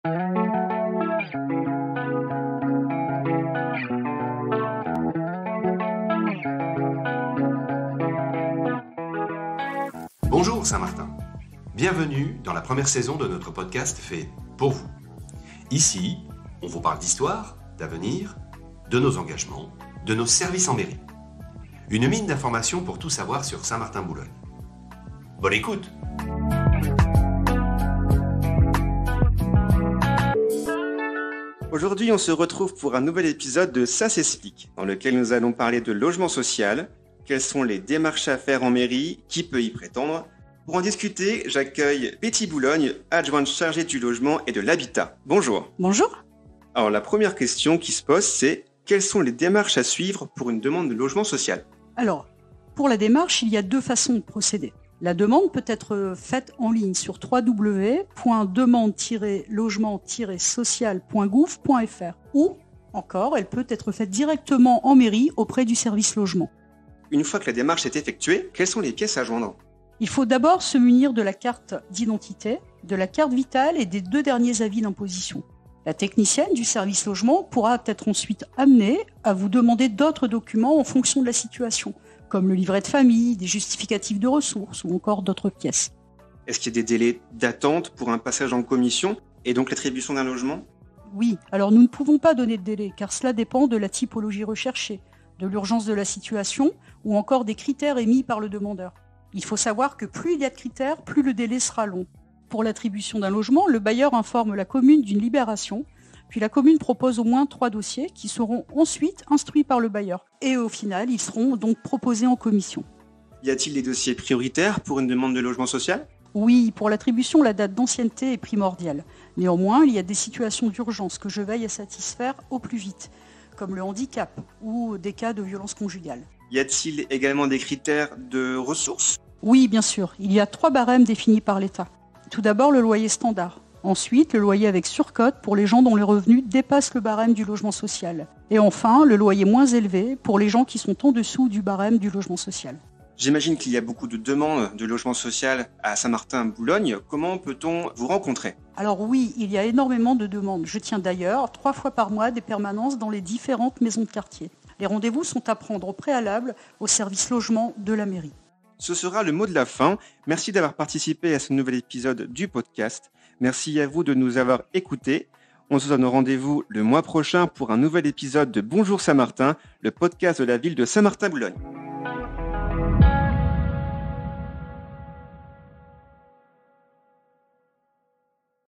Bonjour Saint-Martin, bienvenue dans la première saison de notre podcast fait pour vous. Ici, on vous parle d'histoire, d'avenir, de nos engagements, de nos services en mairie. Une mine d'informations pour tout savoir sur Saint-Martin-Boulogne. Bonne écoute! Aujourd'hui, on se retrouve pour un nouvel épisode de Ça s'explique, dans lequel nous allons parler de logement social, quelles sont les démarches à faire en mairie, qui peut y prétendre. Pour en discuter, j'accueille Betty Boulogne, adjointe chargée du logement et de l'habitat. Bonjour. Bonjour. Alors la première question qui se pose, c'est quelles sont les démarches à suivre pour une demande de logement social ? Alors, pour la démarche, il y a deux façons de procéder. La demande peut être faite en ligne sur www.demande-logement-social.gouv.fr ou encore, elle peut être faite directement en mairie auprès du service logement. Une fois que la démarche est effectuée, quelles sont les pièces à joindre ? Il faut d'abord se munir de la carte d'identité, de la carte vitale et des 2 derniers avis d'imposition. La technicienne du service logement pourra être ensuite amenée à vous demander d'autres documents en fonction de la situation, comme le livret de famille, des justificatifs de ressources ou encore d'autres pièces. Est-ce qu'il y a des délais d'attente pour un passage en commission et donc l'attribution d'un logement ? Oui, alors nous ne pouvons pas donner de délai car cela dépend de la typologie recherchée, de l'urgence de la situation ou encore des critères émis par le demandeur. Il faut savoir que plus il y a de critères, plus le délai sera long. Pour l'attribution d'un logement, le bailleur informe la commune d'une libération, puis la commune propose au moins 3 dossiers qui seront ensuite instruits par le bailleur. Et au final, ils seront donc proposés en commission. Y a-t-il des dossiers prioritaires pour une demande de logement social ? Oui, pour l'attribution, la date d'ancienneté est primordiale. Néanmoins, il y a des situations d'urgence que je veille à satisfaire au plus vite, comme le handicap ou des cas de violence conjugale. Y a-t-il également des critères de ressources ? Oui, bien sûr. Il y a 3 barèmes définis par l'État. Tout d'abord, le loyer standard. Ensuite, le loyer avec surcote pour les gens dont les revenus dépassent le barème du logement social. Et enfin, le loyer moins élevé pour les gens qui sont en dessous du barème du logement social. J'imagine qu'il y a beaucoup de demandes de logement social à Saint-Martin-Boulogne. Comment peut-on vous rencontrer ? Alors oui, il y a énormément de demandes. Je tiens d'ailleurs 3 fois par mois des permanences dans les différentes maisons de quartier. Les rendez-vous sont à prendre au préalable au service logement de la mairie. Ce sera le mot de la fin. Merci d'avoir participé à ce nouvel épisode du podcast. Merci à vous de nous avoir écoutés. On se donne rendez-vous le mois prochain pour un nouvel épisode de Bonjour Saint-Martin, le podcast de la ville de Saint-Martin-Boulogne.